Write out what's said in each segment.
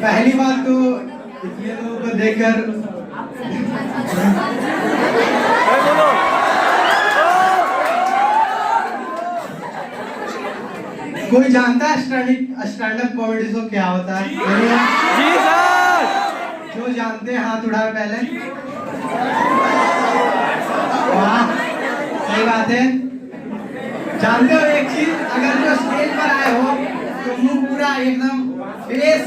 पहली बात तो इतने लोगों को देखकर कोई जानता है स्टैंड अप कॉमेडी शो क्या होता है? जी सर। जो जानते हैं हाथ उठाए पहले। वाह, सही बात है। जानते हो एक चीज, अगर जो स्टेज पर आए हो तो मुंह पूरा एकदम फेस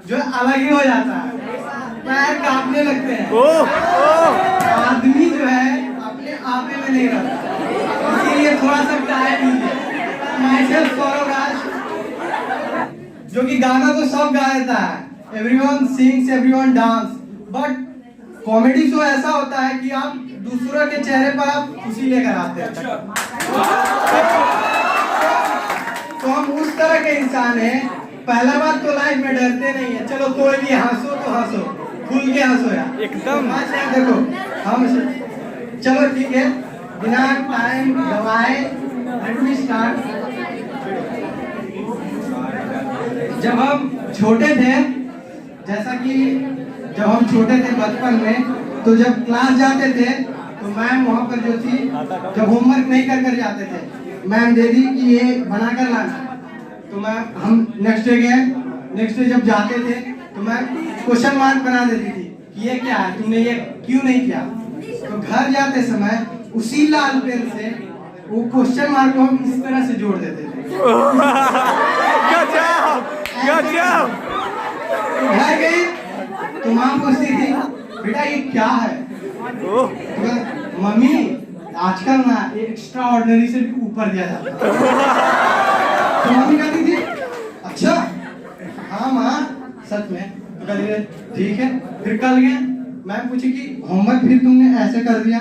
जो अलग ही हो जाता है, पैर कांपने लगते हैं। आदमी जो है अपने आपे में नहीं रहता, इसीलिए थोड़ा सा टाइम लीजिए। माइसेल्फ सौरव राज, जो कि गाना तो सब गा देता है, everyone sings everyone dance, but comedy show ऐसा होता है कि आप दूसरों के चेहरे पर आप खुशी लेकर आते हैं। तो हम उस तरह के इंसान हैं। पहला बात तो लाइफ में डरते नहीं है। चलो कोई भी हंसो तो हंसो, खुल के हंसो यार एकदम। देखो हम चलो ठीक है, बिना टाइम गवाए लेट मी स्टार्ट। जब हम छोटे थे, जैसा कि जब हम छोटे थे बचपन में, तो जब क्लास जाते थे तो मैम वहाँ पर जो थी, जब होमवर्क नहीं कर जाते थे, मैम दे दी कि ये बना कर लाना, तो मैम हम नेक्स्ट डे जब जाते थे तो मैम क्वेश्चन मार्क बना देती थी कि ये क्या है, तुमने ये क्यों नहीं किया। तो घर जाते समय उसी लाल पेन से वो क्वेश्चन मार्क को हम इस तरह से जोड़ देते थे। गजब। घर गई तो माँ पूछती थी, बेटा ये क्या है? तो मम्मी आजकल ना एक्स्ट्रा ऑर्डिनरी से भी ऊपर दिया जाता है। तो मम्मी कहती थी अच्छा हाँ माँ सच में। तो कहती ठीक है। फिर कल गए, मैम पूछी कि होमवर्क फिर तुमने ऐसे कर दिया?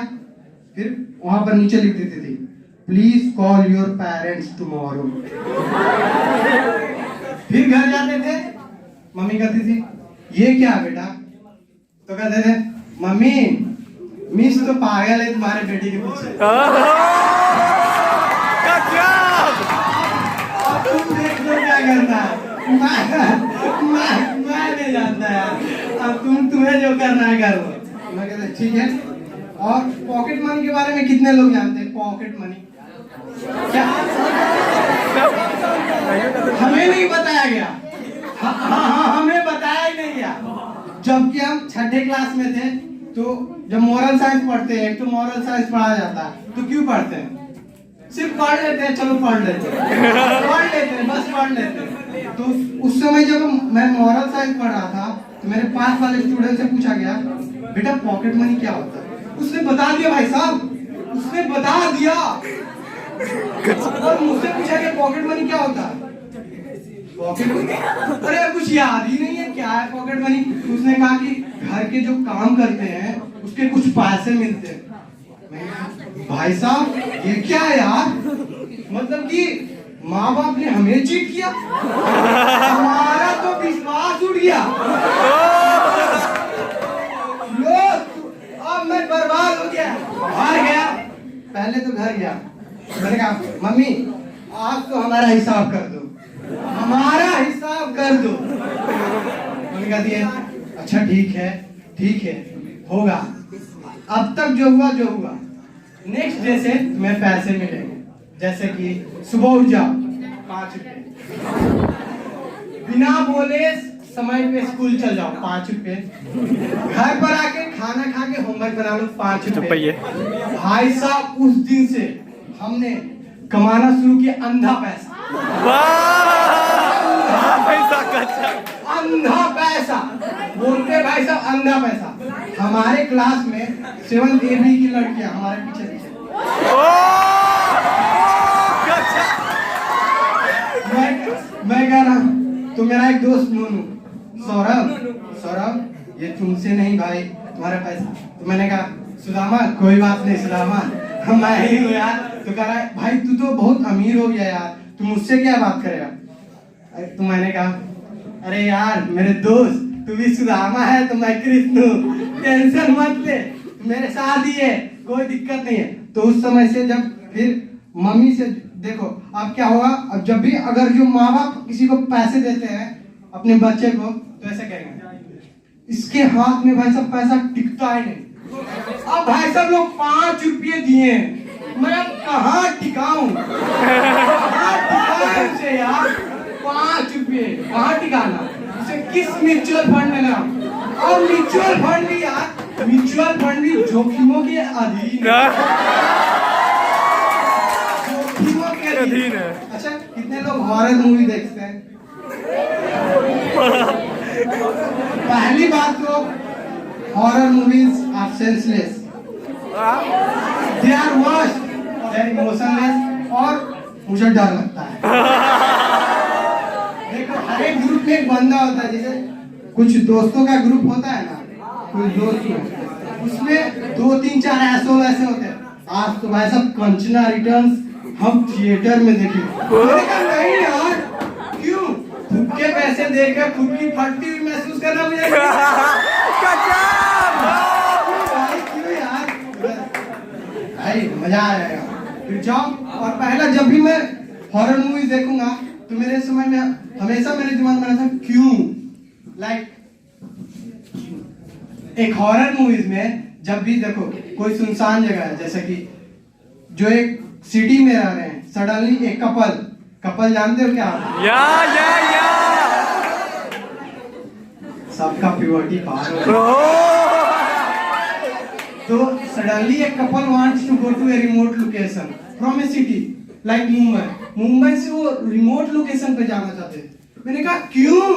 फिर वहां पर नीचे लिख देती थी, please call your parents tomorrow. फिर घर जाते थे, मम्मी कहती थी ये क्या बेटा? तो कहते थे मम्मी मिस तो पागल है तुम्हारे बेटी के पीछे। अब तुम देख लो क्या करना है। मैं नहीं जानता यार, अब तुम्हें जो करना है करो। मैं कहता ठीक है। और पॉकेट मनी के बारे में कितने लोग जानते हैं? पॉकेट मनी क्या? हमें नहीं बताया गया। हाँ, हमें बताया ही नहीं गया। जबकि हम छठे क्लास में थे, तो जब मॉरल साइंस पढ़ते हैं, तो मॉरल साइंस पढ़ा जाता है, तो क्यों पढ़ते हैं? सिर्फ पढ़ लेते हैं, चलो पढ़ लेते हैं, बस पढ़ लेते हैं। तो उस समय जब मैं मॉरल साइंस पढ़ रहा था, तो मेरे पास वाले स्टूडेंट से पूछा गया, बेटा पॉकेट मनी क्या होता है? उसने बता दिया भाई साहब, उसने बता दिया। और मुझसे पूछा कि पॉकेट मनी क्या होता है? पॉकेट मनी, अरे कुछ याद ही नहीं है क्या है पॉकेट मनी। उसने कहा कि घर के जो काम करते हैं उसके कुछ पैसे मिलते हैं। भाई साहब ये क्या है यार? मतलब कि माँ बाप ने हमें चीट किया, हमारा तो विश्वास उठ गया। अब मैं बर्बाद हो गया। घर गया, पहले तो घर गया, मैंने कहा मम्मी आज तो हमारा हिसाब कर दो, हमारा हिसाब कर दो। उन्होंने कहा दिया अच्छा ठीक है होगा। अब तक जो हुआ नेक्स्ट डे से तुम्हें पैसे मिलेंगे। जैसे कि सुबह उठ जाओ 5 रुपए, बिना बोले समय पे स्कूल चल जाओ 5 रुपए, घर पर आके खाना खा के होमवर्क बना लो 5 रुपए। भाई साहब उस दिन से हमने कमाना शुरू किया अंधा पैसा। अंधा पैसा बोलते भाई साहब, अंधा पैसा। हमारे क्लास में 7th AB की लड़कियां हमारे पीछे मैं कह रहा हूँ, तो मेरा एक दोस्त नूनू सौरभ ये तुमसे नहीं भाई तुम्हारा पैसा। तो मैंने कहा सुदामा कोई बात नहीं सुदामा, मैं ही हूँ यार। तो कह रहा है भाई तू तो बहुत अमीर हो गया यार, तू मुझसे क्या बात करेगा? तो मैंने कहा अरे यार मेरे दोस्त तू भी सुदामा है तो मैं कृष्ण हूँ, टेंशन मत ले, मेरे साथ ही है, कोई दिक्कत नहीं है। तो उस समय से जब फिर मम्मी से देखो अब क्या होगा, अब जब भी अगर जो माँ बाप किसी को पैसे देते हैं अपने बच्चे को, तो ऐसे करेंगे, इसके हाथ में भाई साहब पैसा टिकता है नहीं। अब भाई साहब लोग 5 रुपये दिए, मैं अब कहाँ टिकाऊं, कहाँ टिकाऊं उसे यार, 5 रुपये कहाँ टिकाना उसे, किस म्यूचुअल फंड में ना। और म्यूचुअल फंड भी यार, म्यूचुअल फंड भी जोखिमों के अधीन है, जोखिमों के अधीन है। अच्छा, कितने लोग हॉरर मूवी देखते हैं? पहली बात तो horror movies are senseless, they are worst, they are emotionless, और मुझे डर लगता है। देखो, हर एक ग्रुप में एक बंदा होता है, जैसे कुछ दोस्तों का ग्रुप होता है ना, कुछ दोस्त उसमें 2 3 4 ऐसे होते हैं। आज तो भाई साहब कंचना रिटर्न्स हम थिएटर में देखे, नहीं यार, क्यों? खुद के पैसे देकर खुद की फटती हुई महसूस करना मुझे भाई, क्यों यार? भाई मजा आएगा, फिर जाओ। और पहला जब भी मैं हॉरर मूवीज देखूंगा तो मेरे समय में हमेशा मेरे दिमाग में रहता क्यों, लाइक एक हॉरर मूवीज में जब भी देखो कोई सुनसान जगह है, जैसे कि जो एक सिटी में रह रहे हैं, सडनली एक कपल जानते हो क्या? या सबका प्योरिटी पार हो, तो सडनली एक couple wants to go to a remote location from a city like Mumbai से वो रिमोट लोकेशन पे जाना चाहते हैं। मैंने कहा क्यों?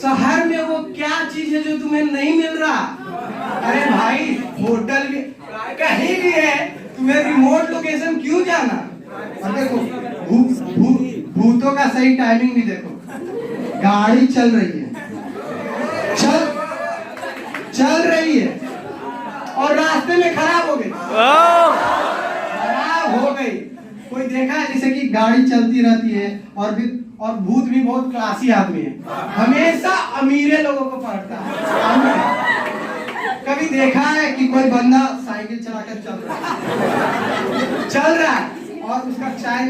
शहर में वो क्या चीज है जो तुम्हें नहीं मिल रहा? अरे भाई, होटल भी कहीं भी है, तुम्हें रिमोट लोकेशन क्यों जाना? और देखो भूतों का सही टाइमिंग भी देखो, गाड़ी चल रही है, चल रही है और रास्ते में खराब हो गई। कोई देखा है जैसे कि गाड़ी चलती रहती है और भूत भी बहुत क्लासी आदमी है, हमेशा अमीरे लोगों को पकड़ता है। कभी देखा है कि कोई बंदा साइकिल चलाकर चल रहा है और उसका चैन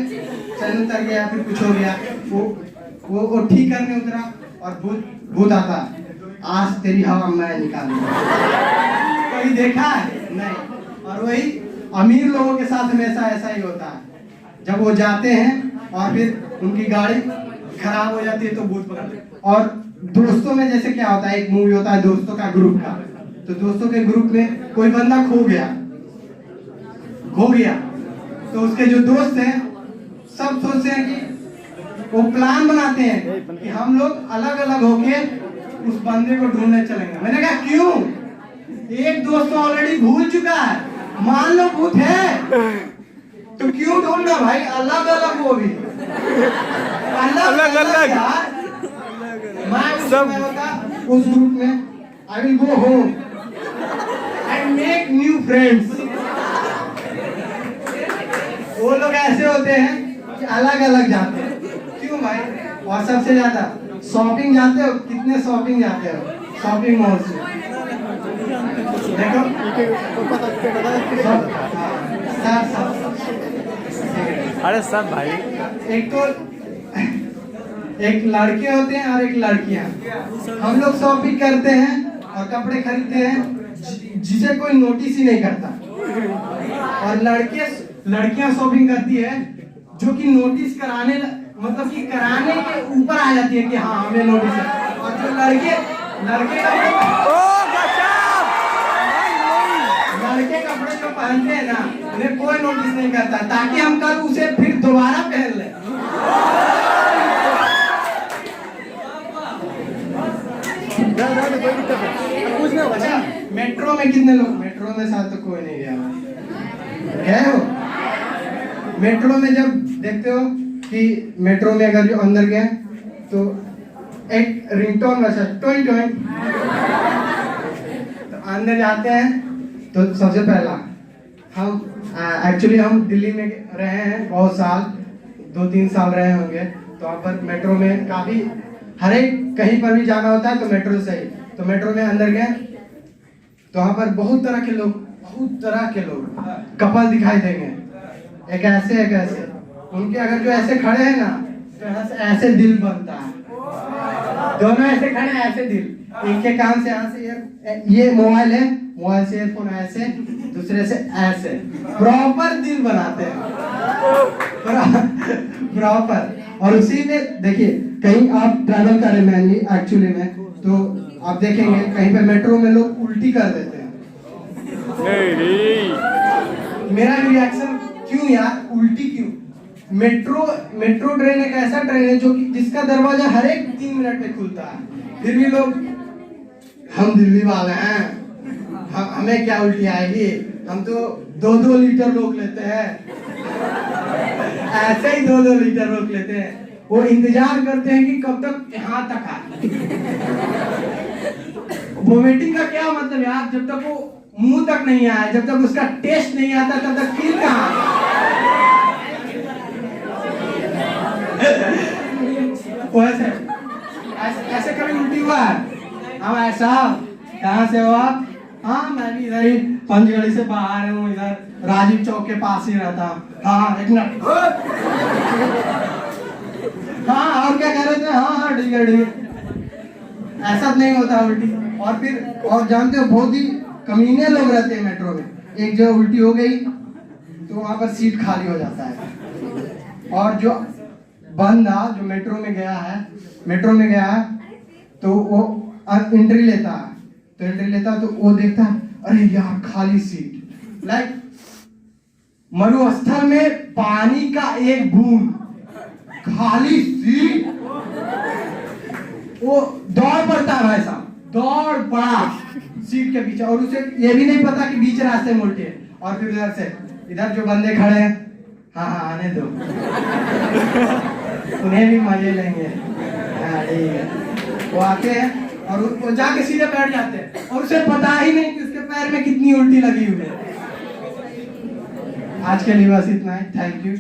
उतर गया, फिर कुछ हो गया, वो ठीक करने उतरा और भूत आता है, आज तेरी हवा मैं निकालूंगा। कभी देखा है? नहीं। और वही अमीर लोगों के साथ हमेशा ऐसा ही होता है, जब वो जाते हैं और फिर उनकी गाड़ी खराब हो जाती है तो भूत पकड़ते हैं। और दोस्तों में जैसे क्या होता है, एक मूवी होता है दोस्तों का ग्रुप का, तो दोस्तों के ग्रुप में कोई बंदा खो गया, तो उसके जो दोस्त हैं सब सोचते हैं कि वो प्लान बनाते हैं कि हम लोग अलग अलग होके उस बंदे को ढूंढने चलेंगे। मैंने कहा क्यों? एक दोस्त तो ऑलरेडी भूल चुका है, मान लो भूत है तो क्यों ढूंढना भाई? अलग अलग, वो भी अलग यार। मैं सब उस ग्रुप में I will go home and make new friends. वो लोग ऐसे होते हैं कि अलग अलग जाते हैं, क्यों भाई? और सबसे ज्यादा शॉपिंग जाते हो, कितने शॉपिंग जाते हो? शॉपिंग मॉल से देखो, अरे सब भाई, एक तो एक लड़के होते हैं और एक लड़कियां। हम लोग शॉपिंग करते हैं और कपड़े खरीदते हैं जिसे कोई नोटिस ही नहीं करता, और लड़कियां शॉपिंग करती है जो कि नोटिस कराने, मतलब कि कराने के ऊपर आ जाती है कि हाँ हमें नोटिस है। और जो लड़के कपड़े जो पहनते हैं ना, उन्हें कोई नोटिस नहीं करता, ताकि हम कल उसे फिर दोबारा पहन लें। अच्छा, मेट्रो में कितने लोग? मेट्रो में साथ तो कोई नहीं गया, गए हो? मेट्रो में जब देखते हो कि मेट्रो में अगर जो अंदर गए तो एक रिंगटोन वैसा टोई टोई, तो अंदर जाते हैं तो सबसे पहला हम एक्चुअली हम दिल्ली में रहे हैं बहुत साल, 2-3 साल रहे होंगे, तो वहाँ पर मेट्रो में काफी हर एक कहीं पर भी जाना होता है तो मेट्रो से ही, तो मेट्रो में अंदर गए तो वहाँ पर बहुत तरह के लोग कपल दिखाई देंगे, एक ऐसे, उनके अगर जो ऐसे खड़े हैं ना तो ऐसे दिल बनता है, दोनों ऐसे खड़े हैं, ऐसे दिल। एक के कान से यहाँ से ये मोबाइल है, मोबाइल से एयरफोन ऐसे, दूसरे से ऐसे, प्रॉपर दिल बनाते हैं, प्रॉपर। और उसी में देखिए, कहीं आप ट्रैवल कर रहे हैं एक्चुअली में, तो आप देखेंगे कहीं पे मेट्रो में लोग उल्टी कर देते हैं। मेरा रिएक्शन, क्यों यार उल्टी क्यों? मेट्रो ट्रेन एक ऐसा ट्रेन है जो कि जिसका दरवाजा हर एक 3 मिनट में खुलता है, फिर भी लोग, हम दिल्ली वाले हैं, हमें क्या उल्टी आएगी, हम तो 2-2 लीटर रोक लेते हैं, ऐसे ही 2-2 लीटर रोक लेते हैं। वो इंतजार करते हैं कि कब तक यहाँ तक आए। वोमिटिंग का क्या मतलब यार, जब तक वो मुंह तक नहीं आया, जब तक उसका टेस्ट नहीं आता, तब तक फील कहाँ? वैसे ऐसे कभी उल्टी हुआ है? हम ऐसा, कहाँ से हो आप? हाँ मैं भी इधर ही पंचगढ़ी से बाहर हूँ, इधर राजीव चौक के पास ही रहता हूँ। हाँ एक मिनट, हाँ और क्या कह रहे थे? हाँ ठीक है ठीक है। ऐसा नहीं होता उल्टी। और फिर और जानते हो, बहुत ही कमीने लोग रहते हैं मेट्रो में। एक जगह उल्टी हो गई तो वहां पर सीट खाली हो जाता है। और जो बंदा जो मेट्रो में गया है तो वो एंट्री लेता है, तो वो देखता है, अरे यार खाली सीट, लाइक मरुस्थल में पानी का एक बूंद, खाली सीट, वो दौड़ पड़ता है भाई साहब, दौड़ पड़ा सीट के पीछे, और उसे ये भी नहीं पता कि बीच रास्ते में उल्टी है। और फिर इधर जो बंदे खड़े हैं, हाँ आने दो, उन्हें भी मजे लेंगे। हाँ ठीक है, वो आते हैं और वो जाके सीधे बैठ जाते हैं, और उसे पता ही नहीं कि उसके पैर में कितनी उल्टी लगी हुई है। आज के लिए बस इतना है, थैंक यू।